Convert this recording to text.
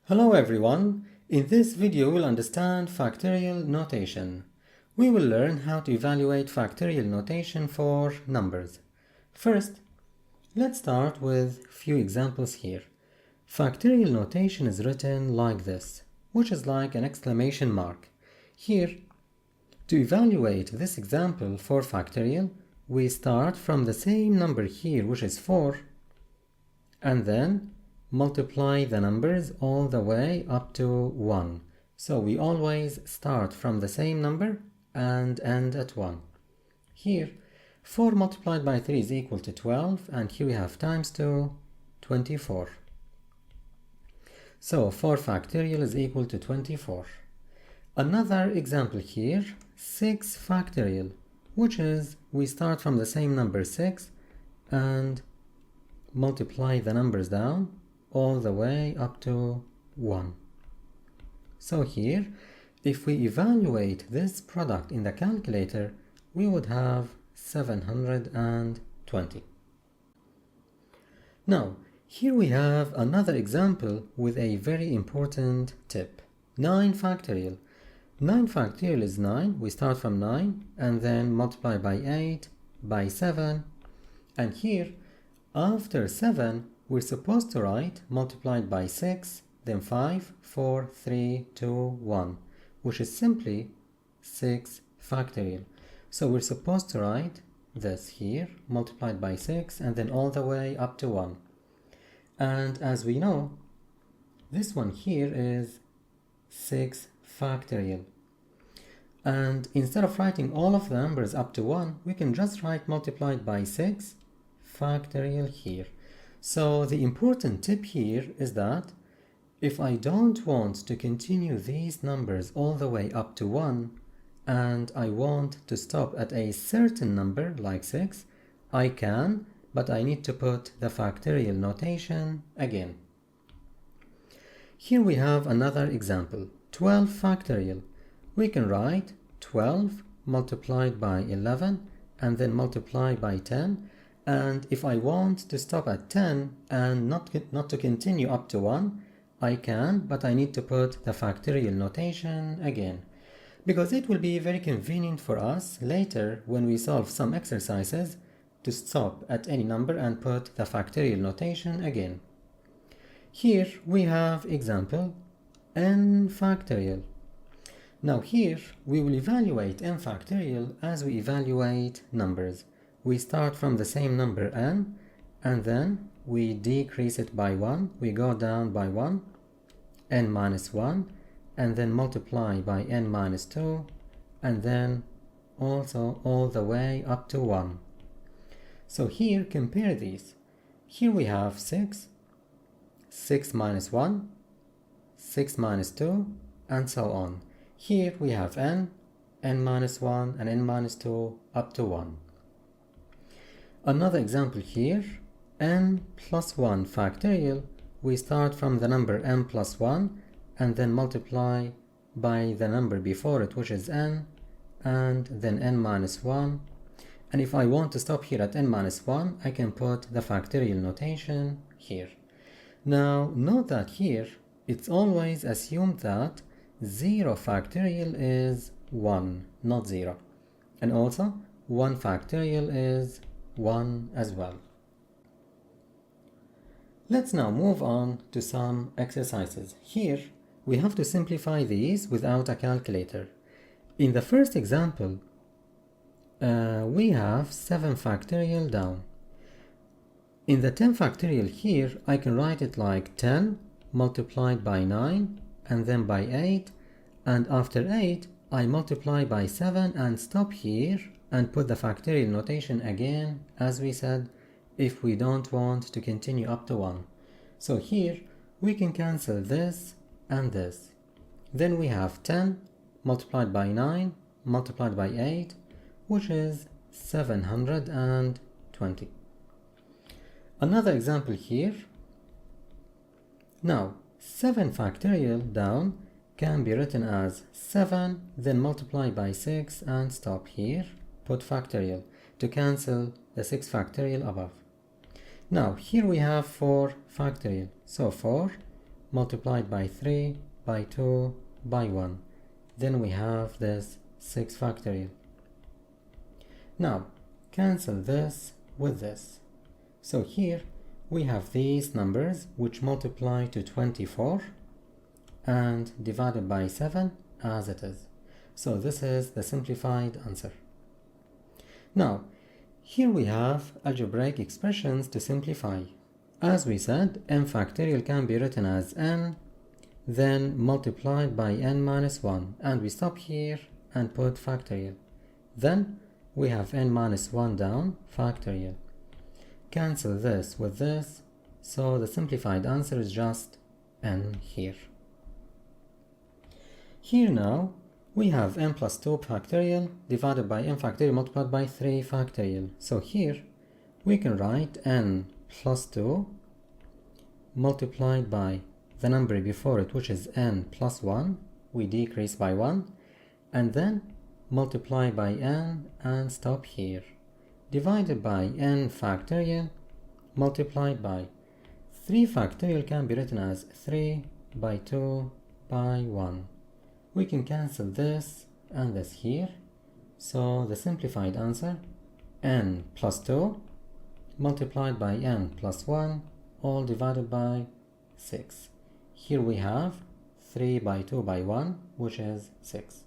Hello everyone! In this video we'll understand factorial notation. We will learn how to evaluate factorial notation for numbers. First, let's start with a few examples here. Factorial notation is written like this, which is like an exclamation mark. Here, to evaluate this example for factorial, we start from the same number here, which is 4, and then multiply the numbers all the way up to 1. So we always start from the same number and end at 1. Here, 4 multiplied by 3 is equal to 12, and here we have times 2, 24. So 4 factorial is equal to 24. Another example here, 6 factorial, which is we start from the same number 6 and multiply the numbers down all the way up to 1. So here, if we evaluate this product in the calculator, we would have 720. Now, here we have another example with a very important tip. 9 factorial. 9 factorial is 9. We start from 9 and then multiply by 8, by 7. And here, after 7, we're supposed to write multiplied by 6, then 5, 4, 3, 2, 1, which is simply 6 factorial. So we're supposed to write this here, multiplied by 6, and then all the way up to 1. And as we know, this one here is 6 factorial. And instead of writing all of the numbers up to 1, we can just write multiplied by 6 factorial here. So the important tip here is that if I don't want to continue these numbers all the way up to 1 and I want to stop at a certain number like 6, I can, but I need to put the factorial notation again. Here we have another example, 12 factorial. We can write 12 multiplied by 11 and then multiply by 10. And if I want to stop at 10 and not to continue up to 1, I can, but I need to put the factorial notation again. Because it will be very convenient for us later when we solve some exercises to stop at any number and put the factorial notation again. Here we have example n factorial. Now here we will evaluate n factorial as we evaluate numbers. We start from the same number n, and then we decrease it by 1, we go down by 1, n minus 1, and then multiply by n minus 2, and then also all the way up to 1. So here, compare these. Here we have 6, 6 minus 1, 6 minus 2, and so on. Here we have n minus 1, and n minus 2, up to 1. Another example here, n plus 1 factorial. We start from the number n plus 1 and then multiply by the number before it, which is n, and then n minus 1. And if I want to stop here at n minus 1, I can put the factorial notation here. Now, note that here, it's always assumed that 0 factorial is 1, not 0. And also, 1 factorial is 1 as well. Let's now move on to some exercises. Here, we have to simplify these without a calculator. In the first example, we have 7 factorial down. In the 10 factorial here, I can write it like 10 multiplied by 9 and then by 8, and after 8, I multiply by 7 and stop here and put the factorial notation again, as we said, if we don't want to continue up to 1. So here, we can cancel this and this. Then we have 10 multiplied by 9 multiplied by 8, which is 720. Another example here. Now, 7 factorial down can be written as 7, then multiply by 6 and stop here. Put factorial to cancel the 6 factorial above. Now, here we have 4 factorial. So 4 multiplied by 3 by 2 by 1. Then we have this 6 factorial. Now cancel this with this. So here we have these numbers which multiply to 24 and divided by 7 as it is. So this is the simplified answer. Now here we have algebraic expressions to simplify. As we said, n factorial can be written as n, then multiplied by n minus 1, and we stop here and put factorial. Then we have n minus 1 down, factorial. Cancel this with this, so the simplified answer is just n here. Here now we have n plus 2 factorial divided by n factorial multiplied by 3 factorial. So here we can write n plus 2 multiplied by the number before it, which is n plus 1, we decrease by 1, and then multiply by n and stop here, divided by n factorial multiplied by 3 factorial can be written as 3 by 2 by 1. We can cancel this and this here, so the simplified answer n plus 2 multiplied by n plus 1 all divided by 6. Here we have 3 by 2 by 1, which is 6.